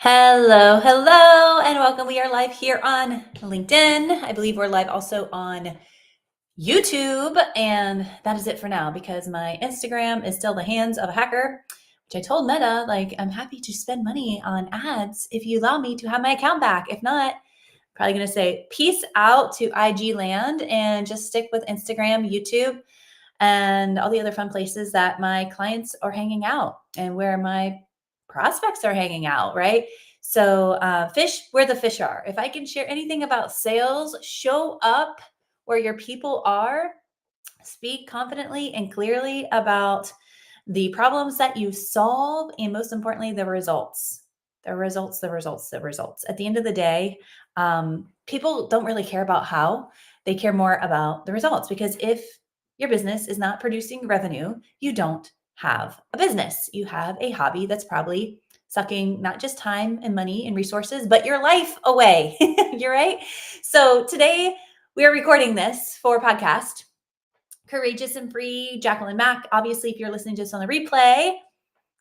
Hello, hello, and welcome. We are live here on LinkedIn. I believe we're live also on YouTube, and that is it for now because my Instagram is still the hands of a hacker, which I told Meta, like, I'm happy to spend money on ads if you allow me to have my account back. If not, probably going to say peace out to IG land and just stick with Instagram, YouTube, and all the other fun places that my clients are hanging out and where my prospects are hanging out, right? So, fish where the fish are. If I can share anything about sales, show up where your people are, speak confidently and clearly about the problems that you solve, and most importantly, the results. The results, the results, the results. At the end of the day, people don't really care about how, they care more about the results because if your business is not producing revenue, you don't have a business. You have a hobby that's probably sucking not just time and money and resources, but your life away. You're right. So today we are recording this for a podcast. Courageous and Free, Jacqueline Mack. Obviously, if you're listening to this on the replay,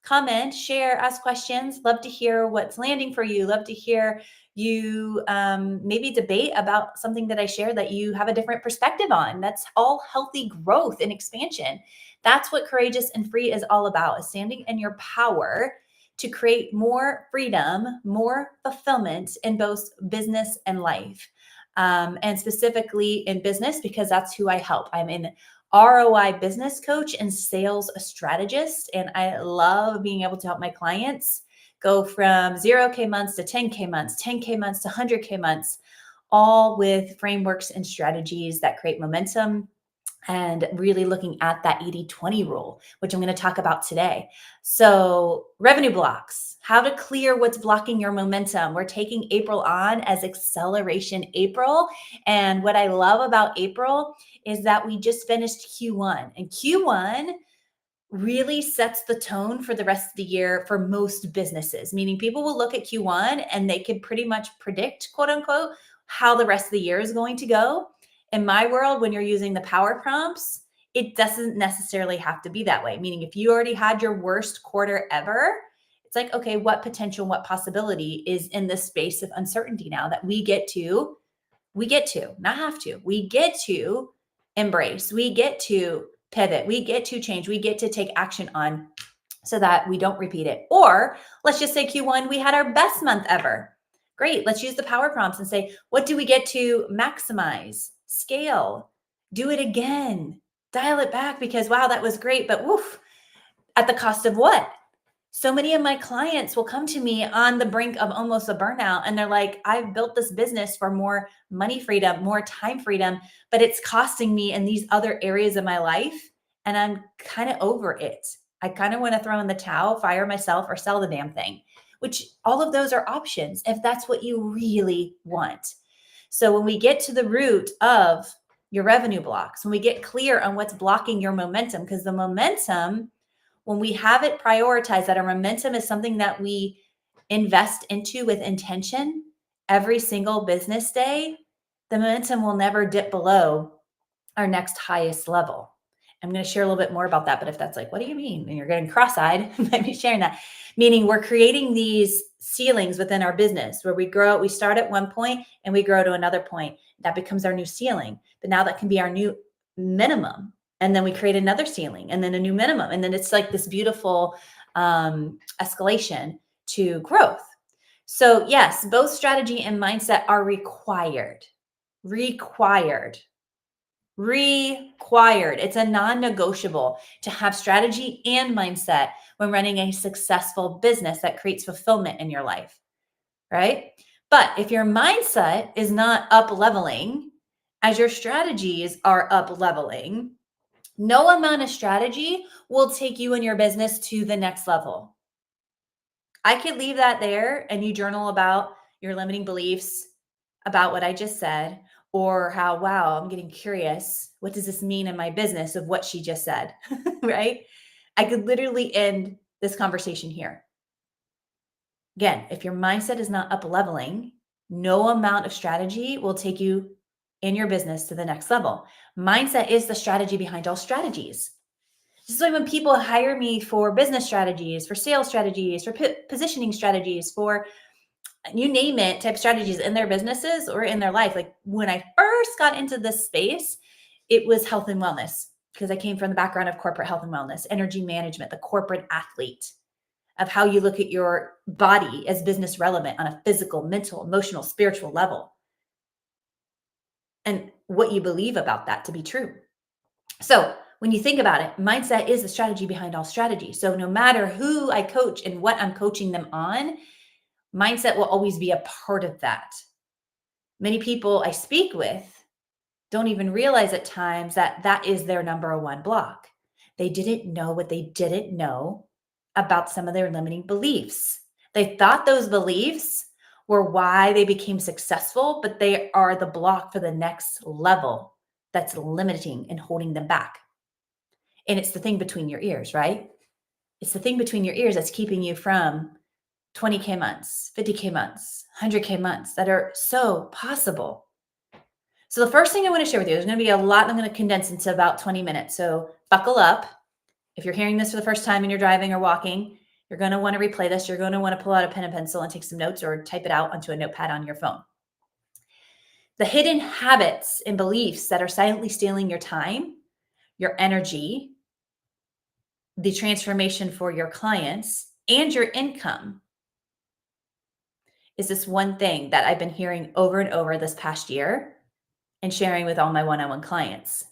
comment, share, ask questions. Love to hear what's landing for you. Love to hear you maybe debate about something that I share that you have a different perspective on. That's all healthy growth and expansion. That's what Courageous and Free is all about, is standing in your power to create more freedom, more fulfillment in both business and life. And specifically in business, because that's who I help. I'm an ROI business coach and sales strategist. And I love being able to help my clients go from 0K months to 10K months, 10K months to 100K months, all with frameworks and strategies that create momentum and really looking at that 80-20 rule, which I'm going to talk about today. So revenue blocks, how to clear what's blocking your momentum. We're taking April on as Acceleration April. And what I love about April is that we just finished Q1, and Q1 really sets the tone for the rest of the year for most businesses, meaning people will look at Q1 and they can pretty much predict, quote unquote, how the rest of the year is going to go. In my world, when you're using the power prompts, it doesn't necessarily have to be that way. Meaning if you already had your worst quarter ever, it's like, okay, what potential, what possibility is in this space of uncertainty now that we get to, not have to, we get to embrace, we get to pivot, we get to change, we get to take action on so that we don't repeat it. Or let's just say Q1, we had our best month ever. Great. Let's use the power prompts and say, what do we get to maximize, scale, do it again, dial it back because, wow, that was great, but woof, at the cost of what? So many of my clients will come to me on the brink of almost a burnout, and they're like, I've built this business for more money freedom, more time freedom, but it's costing me in these other areas of my life. And I'm kind of over it. I kind of want to throw in the towel, fire myself, or sell the damn thing, which all of those are options if that's what you really want. So when we get to the root of your revenue blocks, when we get clear on what's blocking your momentum, because the momentum, when we have it prioritized, that our momentum is something that we invest into with intention every single business day, the momentum will never dip below our next highest level. I'm going to share a little bit more about that, but if that's like, what do you mean? And you're getting cross-eyed, let me sharing that. Meaning we're creating these ceilings within our business where we grow, we start at one point and we grow to another point. That becomes our new ceiling. But now that can be our new minimum. And then we create another ceiling and then a new minimum. And then it's like this beautiful escalation to growth. So yes, both strategy and mindset are required. It's a non-negotiable to have strategy and mindset when running a successful business that creates fulfillment in your life, right? But if your mindset is not up leveling as your strategies are up leveling, no amount of strategy will take you and your business to the next level. I could leave that there and you journal about your limiting beliefs, about what I just said, or how, wow, I'm getting curious. What does this mean in my business of what she just said, right? I could literally end this conversation here. Again, if your mindset is not up leveling, no amount of strategy will take you in your business to the next level. Mindset is the strategy behind all strategies. This is why when people hire me for business strategies, for sales strategies, for positioning strategies, for you name it, type strategies in their businesses or in their life. Like when I first got into this space, it was health and wellness because I came from the background of corporate health and wellness, energy management, the corporate athlete, of how you look at your body as business relevant on a physical, mental, emotional, spiritual level, and what you believe about that to be true. So when you think about it, mindset is the strategy behind all strategy. So no matter who I coach and what I'm coaching them on, mindset will always be a part of that. Many people I speak with don't even realize at times that that is their number one block. They didn't know what they didn't know about some of their limiting beliefs. They thought those beliefs were why they became successful, but they are the block for the next level that's limiting and holding them back. And it's the thing between your ears, right? It's the thing between your ears that's keeping you from 20K months, 50K months, 100K months that are so possible. So the first thing I want to share with you, there's going to be a lot I'm going to condense into about 20 minutes. So buckle up. If you're hearing this for the first time and you're driving or walking, you're going to want to replay this. You're going to want to pull out a pen and pencil and take some notes or type it out onto a notepad on your phone. The hidden habits and beliefs that are silently stealing your time, your energy, the transformation for your clients, and your income is this one thing that I've been hearing over and over this past year and sharing with all my one-on-one clients.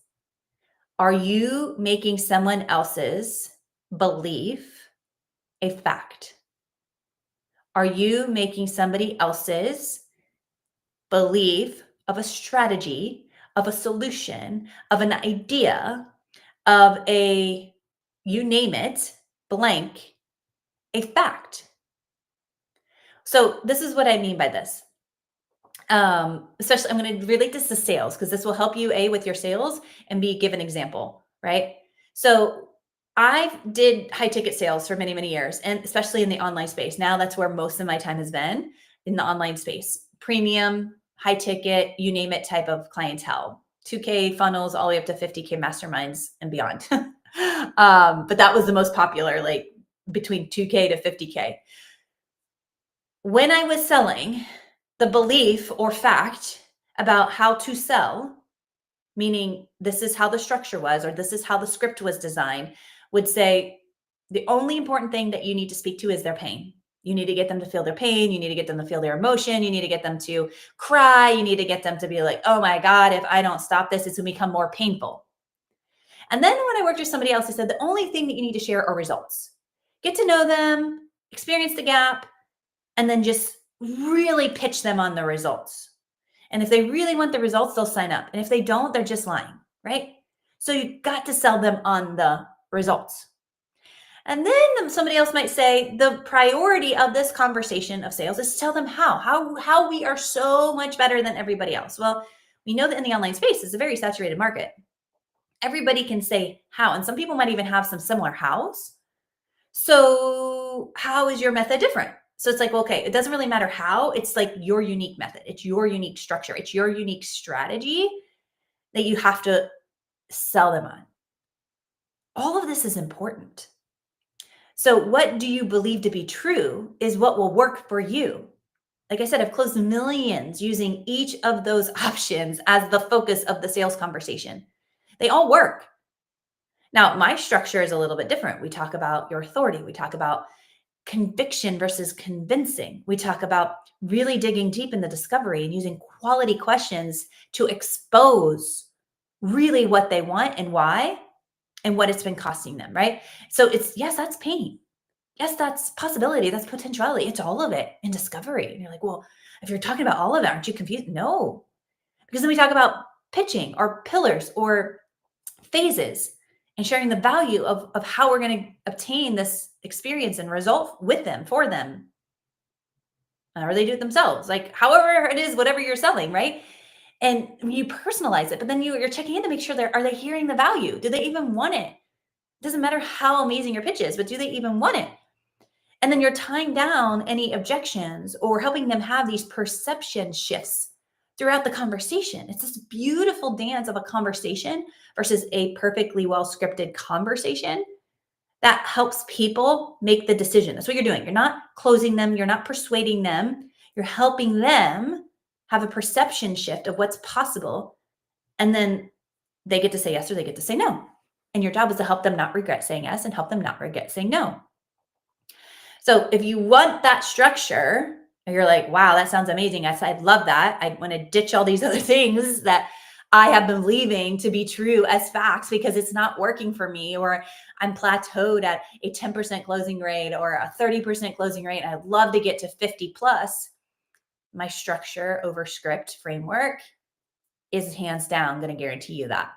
Are you making someone else's belief a fact? Are you making somebody else's belief of a strategy, of a solution, of an idea, of a, you name it, blank, a fact? So this is what I mean by this. Especially I'm going to relate this to sales because this will help you with your sales and give an example, right? So I did high ticket sales for many, many years, and especially in the online space. Now that's where most of my time has been, in the online space, premium, high ticket, you name it type of clientele, 2K funnels all the way up to 50K masterminds and beyond. But that was the most popular, like between 2K to 50K. When I was selling, the belief or fact about how to sell, meaning this is how the structure was, or this is how the script was designed, would say the only important thing that you need to speak to is their pain. You need to get them to feel their pain. You need to get them to feel their emotion. You need to get them to cry. You need to get them to be like, oh my God, if I don't stop this, it's going to become more painful. And then when I worked with somebody else, I said, the only thing that you need to share are results. Get to know them, experience the gap, and then just really pitch them on the results. And if they really want the results, they'll sign up. And if they don't, they're just lying, right? So you got to sell them on the results. And then somebody else might say the priority of this conversation of sales is to tell them how we are so much better than everybody else. Well, we know that in the online space, it's a very saturated market. Everybody can say how, and some people might even have some similar hows. So how is your method different? So it's like, okay, it doesn't really matter how, it's like your unique method. It's your unique structure. It's your unique strategy that you have to sell them on. All of this is important. So what do you believe to be true is what will work for you. Like I said, I've closed millions using each of those options as the focus of the sales conversation. They all work. Now, my structure is a little bit different. We talk about your authority. We talk about conviction versus convincing. We talk about really digging deep in the discovery and using quality questions to expose really what they want and why and what it's been costing them, right? So it's, yes, that's pain. Yes, that's possibility. That's potentiality. It's all of it in discovery. And you're like, well, if you're talking about all of that, aren't you confused? No, because then we talk about pitching or pillars or phases and sharing the value of how we're going to obtain this experience and result with them, for them, or they do it themselves, like however it is, whatever you're selling, right? And you personalize it, but then you're checking in to make sure are they hearing the value? Do they even want it? It doesn't matter how amazing your pitch is, but do they even want it? And then you're tying down any objections or helping them have these perception shifts throughout the conversation. It's this beautiful dance of a conversation versus a perfectly well scripted conversation that helps people make the decision. That's what you're doing. You're not closing them. You're not persuading them. You're helping them have a perception shift of what's possible. And then they get to say yes or they get to say no. And your job is to help them not regret saying yes and help them not regret saying no. So if you want that structure, and you're like, wow, that sounds amazing. I love that. I want to ditch all these other things that I have been believing to be true as facts because it's not working for me, or I'm plateaued at a 10% closing rate or a 30% closing rate. I'd love to get to 50 plus. My structure over script framework is hands down going to guarantee you that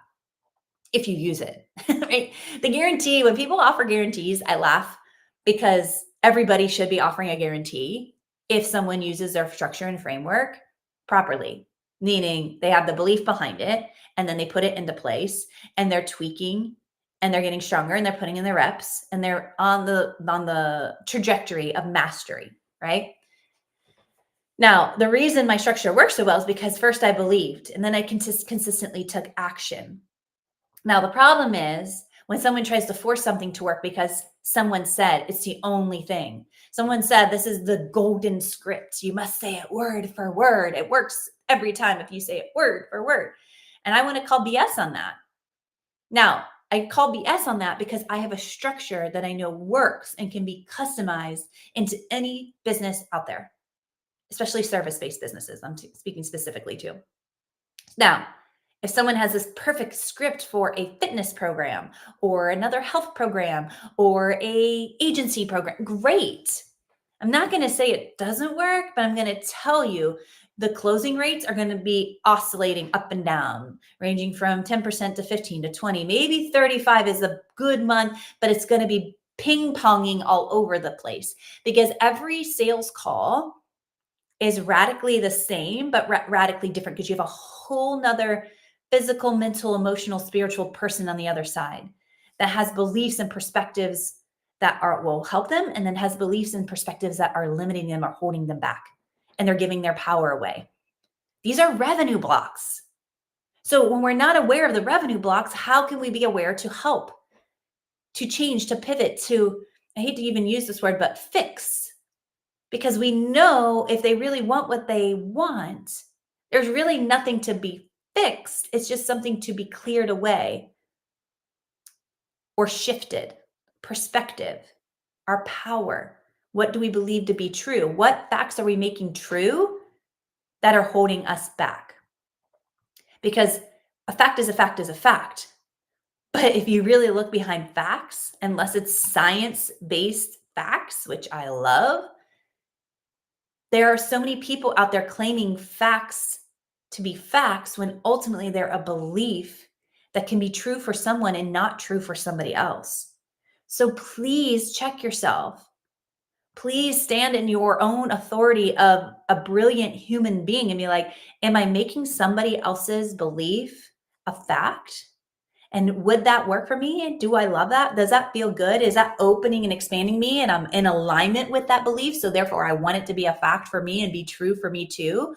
if you use it, right? The guarantee, when people offer guarantees, I laugh because everybody should be offering a guarantee if someone uses their structure and framework properly, meaning they have the belief behind it and then they put it into place and they're tweaking and they're getting stronger and they're putting in their reps and they're on the trajectory of mastery, right? Now, the reason my structure works so well is because first I believed and then I consistently took action. Now, the problem is when someone tries to force something to work because someone said it's the only thing. Someone said this is the golden script. You must say it word for word. It works every time if you say it word for word. And I want to call BS on that. Now, I call BS on that because I have a structure that I know works and can be customized into any business out there, especially service-based businesses. I'm speaking specifically to. Now, if someone has this perfect script for a fitness program or another health program or a agency program, great. I'm not going to say it doesn't work, but I'm going to tell you the closing rates are going to be oscillating up and down, ranging from 10% to 15 to 20, maybe 35 is a good month, but it's going to be ping-ponging all over the place because every sales call is radically the same, but radically different because you have a whole nother physical, mental, emotional, spiritual person on the other side that has beliefs and perspectives that will help them, and then has beliefs and perspectives that are limiting them or holding them back, and they're giving their power away. These are revenue blocks. So when we're not aware of the revenue blocks, how can we be aware to help, to change, to pivot, to, I hate to even use this word, but fix? Because we know if they really want what they want, there's really nothing to be fixed. It's just something to be cleared away or shifted. Perspective, our power. What do we believe to be true? What facts are we making true that are holding us back? Because a fact is a fact is a fact. But if you really look behind facts, unless it's science-based facts, which I love, there are so many people out there claiming facts to be facts when ultimately they're a belief that can be true for someone and not true for somebody else. So please check yourself. Please stand in your own authority of a brilliant human being and be like, am I making somebody else's belief a fact? And would that work for me? Do I love that? Does that feel good? Is that opening and expanding me and I'm in alignment with that belief? So therefore I want it to be a fact for me and be true for me too.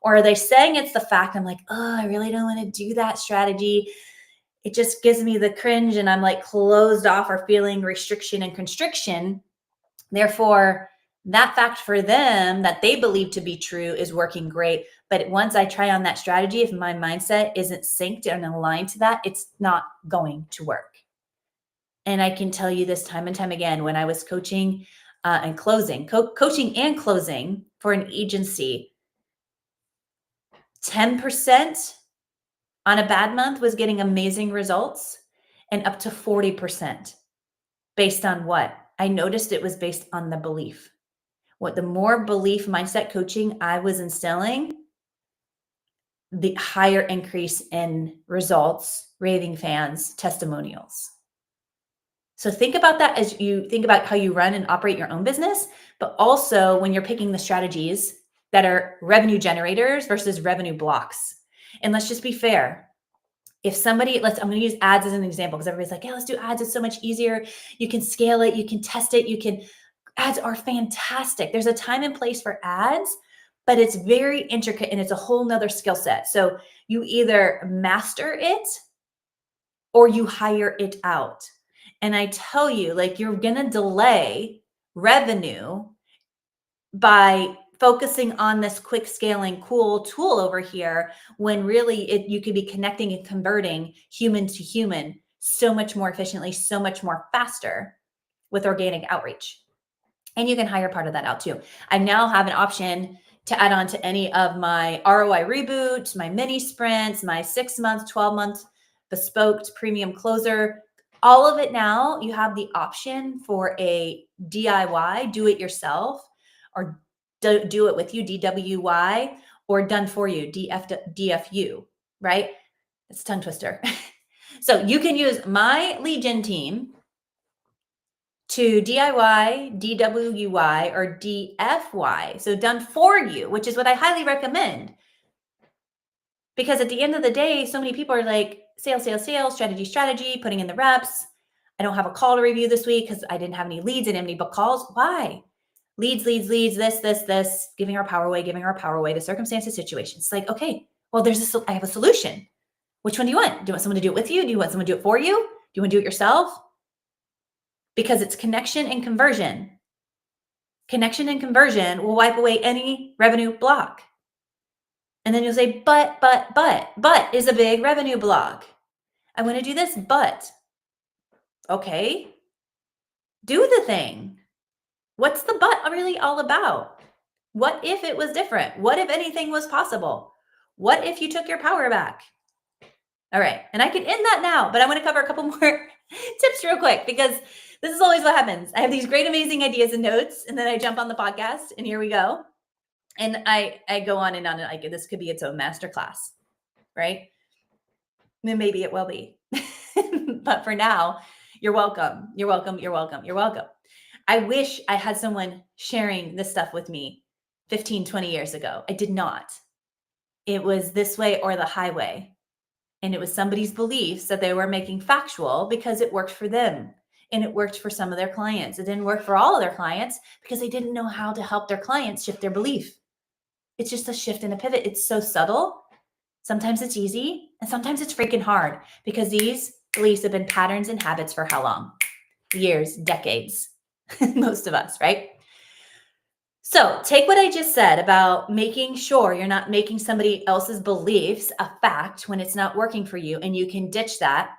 Or are they saying it's the fact? I'm like, oh, I really don't want to do that strategy. It just gives me the cringe and I'm like closed off or feeling restriction and constriction. Therefore, that fact for them that they believe to be true is working great. But once I try on that strategy, if my mindset isn't synced and aligned to that, it's not going to work. And I can tell you this time and time again, when I was coaching and closing, coaching and closing for an agency, 10% on a bad month was getting amazing results and up to 40%. Based on what? I noticed it was based on the belief. What the more belief mindset coaching I was instilling, the higher increase in results, raving fans, testimonials. So think about that as you think about how you run and operate your own business, but also when you're picking the strategies that are revenue generators versus revenue blocks. And let's just be fair. If somebody, I'm going to use ads as an example because everybody's like, yeah, let's do ads. It's so much easier. You can scale it. You can test it. Ads are fantastic. There's a time and place for ads, but it's very intricate and it's a whole nother skill set. So you either master it or you hire it out. And I tell you, like, you're going to delay revenue by focusing on this quick scaling cool tool over here when really you could be connecting and converting human to human so much more efficiently, so much more faster with organic outreach. And you can hire part of that out too. I now have an option to add on to any of my ROI reboots, my mini sprints, my 6-month, 12-month bespoke premium closer. All of it now, you have the option for a DIY, do it yourself, or do it with you, DWY, or done for you, DFU, right? It's a tongue twister. So you can use my lead gen team to DIY, DWY, or DFY. So done for you, which is what I highly recommend. Because at the end of the day, so many people are like, sales, sales, sales, strategy, strategy, putting in the reps. I don't have a call to review this week because I didn't have any leads and any book calls. Why? Leads, this, giving our power away to circumstances, situations. It's like, okay, well, I have a solution. Which one do you want? Do you want someone to do it with you? Do you want someone to do it for you? Do you want to do it yourself? Because it's connection and conversion. Connection and conversion will wipe away any revenue block. And then you'll say, but is a big revenue block. I want to do this, but. Okay. Do the thing. What's the but really all about? What if it was different? What if anything was possible? What if you took your power back? All right. And I can end that now, but I want to cover a couple more tips real quick because this is always what happens. I have these great, amazing ideas and notes, and then I jump on the podcast and here we go. And I go on and on. Like this could be its own masterclass, right? And maybe it will be. But for now, you're welcome. You're welcome. You're welcome. You're welcome. I wish I had someone sharing this stuff with me 15, 20 years ago. I did not. It was this way or the highway. And it was somebody's beliefs that they were making factual because it worked for them. And it worked for some of their clients. It didn't work for all of their clients because they didn't know how to help their clients shift their belief. It's just a shift and a pivot. It's so subtle. Sometimes it's easy and sometimes it's freaking hard because these beliefs have been patterns and habits for how long? Years, decades, most of us, right? So take what I just said about making sure you're not making somebody else's beliefs a fact when it's not working for you, and you can ditch that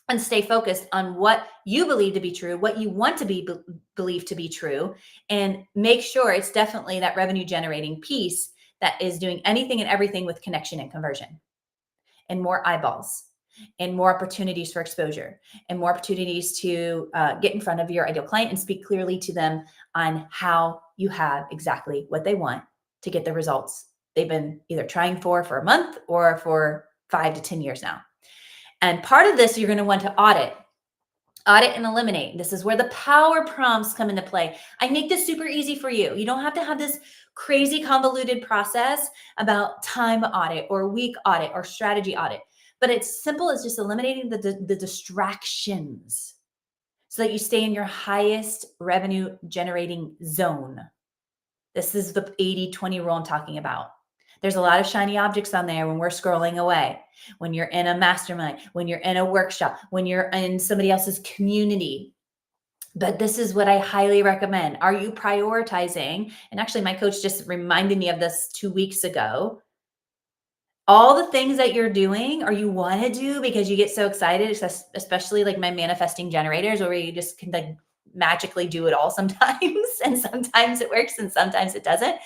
and stay focused on what you believe to be true, what you want to be believed to be true, and make sure it's definitely that revenue generating piece that is doing anything and everything with connection and conversion and more eyeballs and more opportunities for exposure and more opportunities to get in front of your ideal client and speak clearly to them on how you have exactly what they want to get the results they've been either trying for a month or for 5 to 10 years now. And part of this, you're going to want to audit and eliminate. This is where the power prompts come into play. I make this super easy for you. You don't have to have this crazy convoluted process about time audit or week audit or strategy audit, but it's simple as just eliminating the distractions so that you stay in your highest revenue generating zone. This is the 80-20 rule I'm talking about. There's a lot of shiny objects on there when we're scrolling away, when you're in a mastermind, when you're in a workshop, when you're in somebody else's community. But this is what I highly recommend. Are you prioritizing? And actually, my coach just reminded me of this 2 weeks ago. All the things that you're doing or you want to do because you get so excited, especially like my manifesting generators, where you just can like magically do it all sometimes. And sometimes it works and sometimes it doesn't,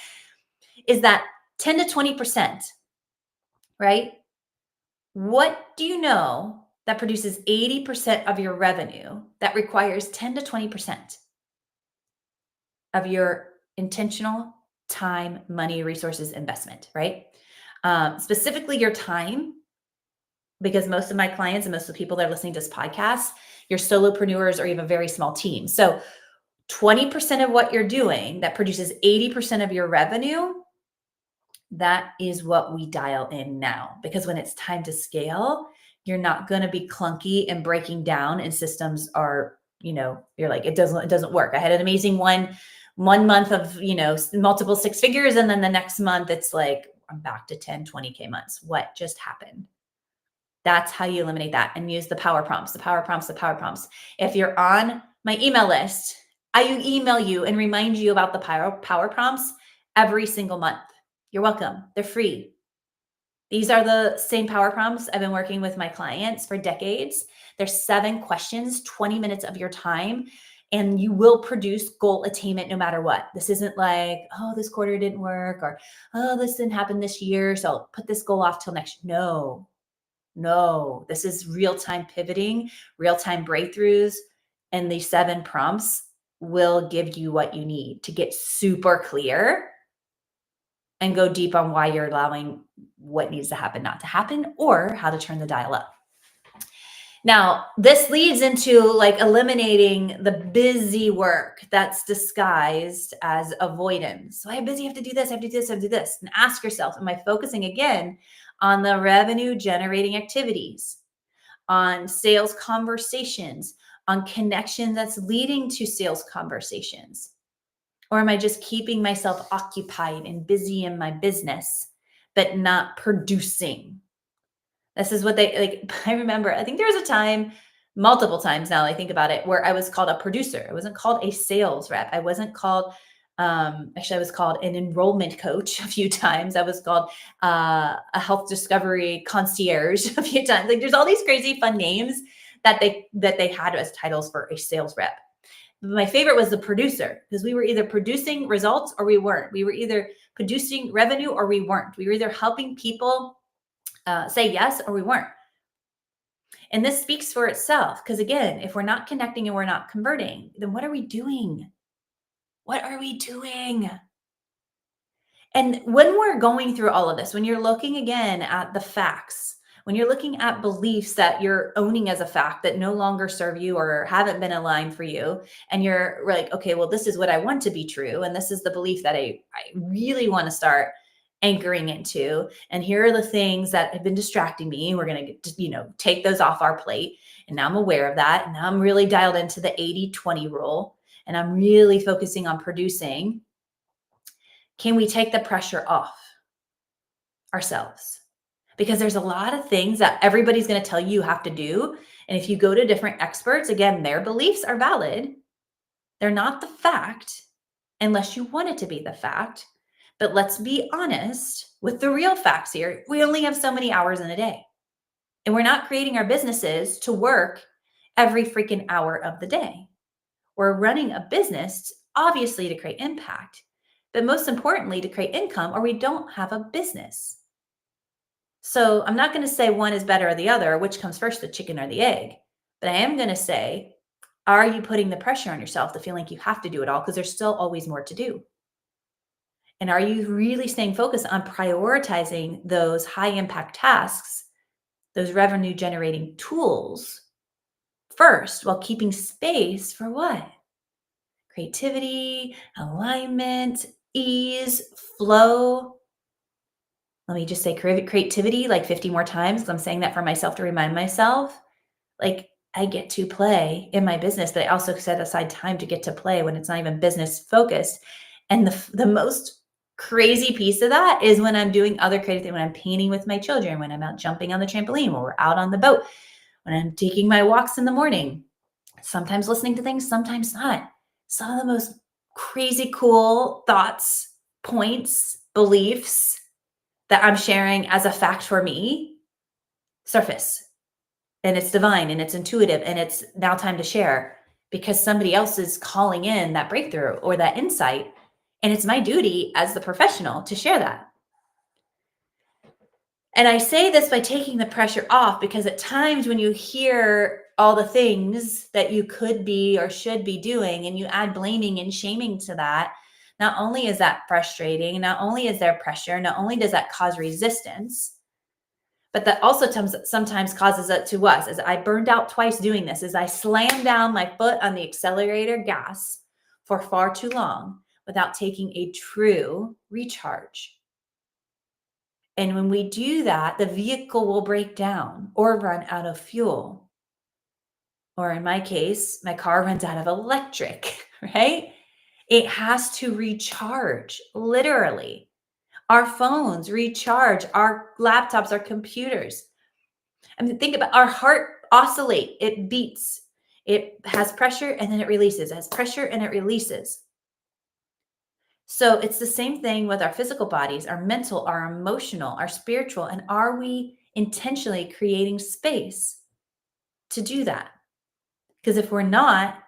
is that 10 to 20%, right? What do you know that produces 80% of your revenue that requires 10 to 20% of your intentional time, money, resources, investment, right? Specifically your time, because most of my clients and most of the people that are listening to this podcast, you're solopreneurs or you have a very small team. So 20% of what you're doing that produces 80% of your revenue, that is what we dial in now. Because when it's time to scale, you're not going to be clunky and breaking down and systems are, you're like, it doesn't work. I had an amazing one month of, multiple 6 figures. And then the next month it's like, I'm back to 10, 20K months. What just happened? That's how you eliminate that and use the power prompts. If you're on my email list, I email you and remind you about the power prompts every single month. You're welcome. They're free. These are the same power prompts I've been working with my clients for decades. There's 7 questions, 20 minutes of your time, and you will produce goal attainment no matter what. This isn't like, oh, this quarter didn't work, or oh, this didn't happen this year, so I'll put this goal off till next year. No, this is real-time pivoting, real-time breakthroughs, and these 7 prompts will give you what you need to get super clear and go deep on why you're allowing what needs to happen not to happen, or how to turn the dial up. Now, this leads into like eliminating the busy work that's disguised as avoidance. So I'm busy, I have to do this, I have to do this, I have to do this. And ask yourself, am I focusing again on the revenue generating activities, on sales conversations, on connection that's leading to sales conversations? Or am I just keeping myself occupied and busy in my business, but not producing? This is what they like. I remember, I think there was a time, multiple times now I think about it, where I was called a producer. I wasn't called a sales rep. I wasn't called, actually, I was called an enrollment coach a few times. I was called a health discovery concierge a few times. Like there's all these crazy fun names that they had as titles for a sales rep. My favorite was the producer, because we were either producing results or we weren't. We were either producing revenue or we weren't. We were either helping people say yes or we weren't. And this speaks for itself, because again, if we're not connecting and we're not converting, then what are we doing? What are we doing? And when we're going through all of this, when you're looking again at the facts, when you're looking at beliefs that you're owning as a fact that no longer serve you or haven't been aligned for you, and you're like, okay, well, this is what I want to be true. And this is the belief that I really want to start anchoring into. And here are the things that have been distracting me. We're going to, take those off our plate. And now I'm aware of that. And now I'm really dialed into the 80-20 rule. And I'm really focusing on producing. Can we take the pressure off ourselves? Because there's a lot of things that everybody's going to tell you have to do. And if you go to different experts, again, their beliefs are valid. They're not the fact, unless you want it to be the fact. But let's be honest with the real facts here. We only have so many hours in a day. And we're not creating our businesses to work every freaking hour of the day. We're running a business, obviously, to create impact, but most importantly, to create income, or we don't have a business. So I'm not going to say one is better or the other, which comes first, the chicken or the egg. But I am going to say, are you putting the pressure on yourself to feel like you have to do it all? Because there's still always more to do. And are you really staying focused on prioritizing those high impact tasks, those revenue generating tools first, while keeping space for what? Creativity, alignment, ease, flow. Let me just say creativity like 50 more times, because I'm saying that for myself to remind myself. Like, I get to play in my business, but I also set aside time to get to play when it's not even business focused. And the most crazy piece of that is when I'm doing other creative things, when I'm painting with my children, when I'm out jumping on the trampoline, when we're out on the boat, when I'm taking my walks in the morning, sometimes listening to things, sometimes not. Some of the most crazy cool thoughts, points, beliefs that I'm sharing as a fact for me surface. And it's divine and it's intuitive and it's now time to share, because somebody else is calling in that breakthrough or that insight. And it's my duty as the professional to share that. And I say this by taking the pressure off, because at times when you hear all the things that you could be or should be doing, and you add blaming and shaming to that, not only is that frustrating, not only is there pressure, not only does that cause resistance, but that also sometimes causes it to us. As I burned out twice doing this, as I slammed down my foot on the accelerator gas for far too long without taking a true recharge. And when we do that, the vehicle will break down or run out of fuel. Or in my case, my car runs out of electric, right? It has to recharge, literally. Our phones recharge, our laptops, our computers. I mean, think about our heart oscillate, it beats. It has pressure and then it releases. It has pressure and it releases. So it's the same thing with our physical bodies, our mental, our emotional, our spiritual. And are we intentionally creating space to do that? Because if we're not,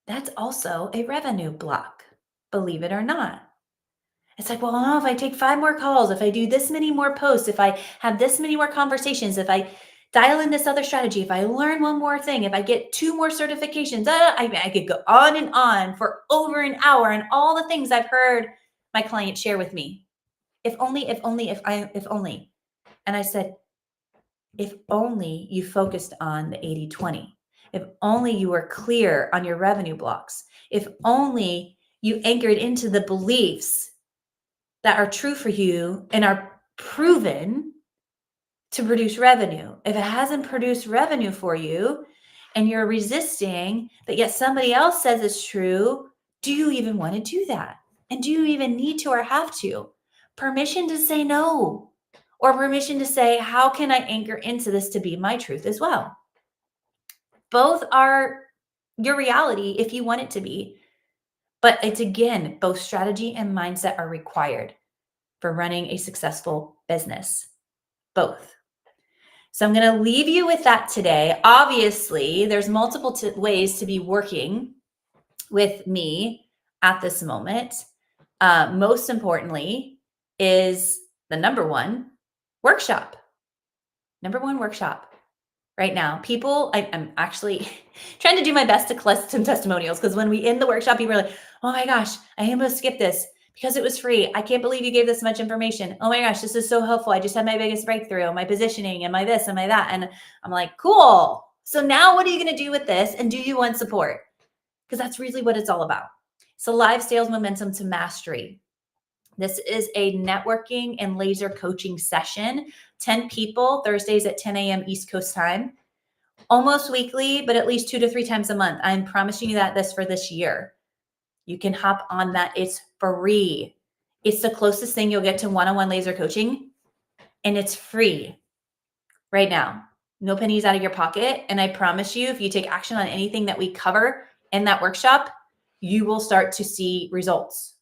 that's also a revenue block, believe it or not. It's like, well, no, if I take 5 more calls, if I do this many more posts, if I have this many more conversations, if I dial in this other strategy, if I learn one more thing, if I get 2 more certifications, I could go on and on for over an hour and all the things I've heard my clients share with me. If only, if only. And I said, if only you focused on the 80/20. If only you were clear on your revenue blocks. If only you anchored into the beliefs that are true for you and are proven to produce revenue. If it hasn't produced revenue for you and you're resisting, but yet somebody else says it's true, do you even want to do that? And do you even need to or have to? Permission to say no, or permission to say, how can I anchor into this to be my truth as well? Both are your reality if you want it to be. But it's again, both strategy and mindset are required for running a successful business. Both. So I'm going to leave you with that today. Obviously, there's multiple ways to be working with me at this moment. Most importantly is the number one workshop. Number one workshop right now. People, I'm actually trying to do my best to collect some testimonials, because when we end the workshop, people are like, oh my gosh, I almost skipped this because it was free. I can't believe you gave this much information. Oh my gosh, this is so helpful. I just had my biggest breakthrough, my positioning and my this and my that. And I'm like, cool. So now what are you going to do with this? And do you want support? Because that's really what it's all about. So live sales momentum to mastery. This is a networking and laser coaching session, 10 people, Thursdays at 10 a.m. East Coast time. Almost weekly, but at least 2 to 3 times a month. I'm promising you that this year. You can hop on that. It's free. It's the closest thing you'll get to one-on-one laser coaching, and it's free right now. No pennies out of your pocket. And I promise you, if you take action on anything that we cover in that workshop, you will start to see results.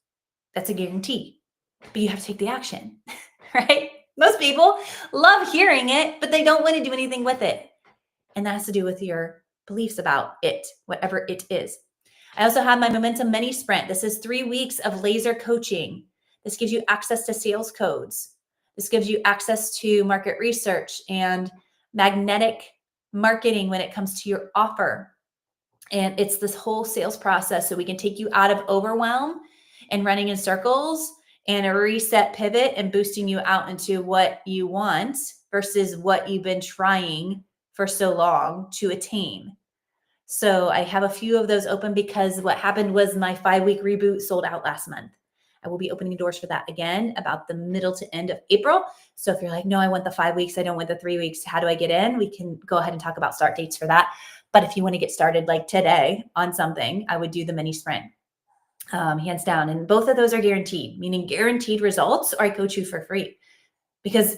That's a guarantee. But you have to take the action, right? Most people love hearing it, but they don't want to do anything with it. And that has to do with your beliefs about it, whatever it is. I also have my Momentum Mini Sprint. This is 3 weeks of laser coaching. This gives you access to sales codes. This gives you access to market research and magnetic marketing when it comes to your offer. And it's this whole sales process so we can take you out of overwhelm and running in circles, and a reset pivot and boosting you out into what you want versus what you've been trying for so long to attain. So I have a few of those open because what happened was my 5-week reboot sold out last month. I will be opening doors for that again about the middle to end of April. So if you're like, no, I want the 5 weeks, I don't want the 3 weeks, how do I get in? We can go ahead and talk about start dates for that. But if you want to get started like today on something, I would do the mini sprint, hands down. And both of those are guaranteed, meaning guaranteed results, or I coach you for free because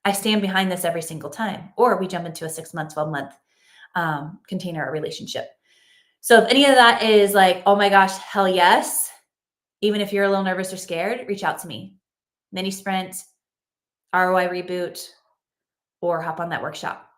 I stand behind this every single time, or we jump into a 6-month, 12-month container or relationship. So if any of that is like, oh my gosh, hell yes, even if you're a little nervous or scared, reach out to me. Mini sprint, ROI reboot, or hop on that workshop.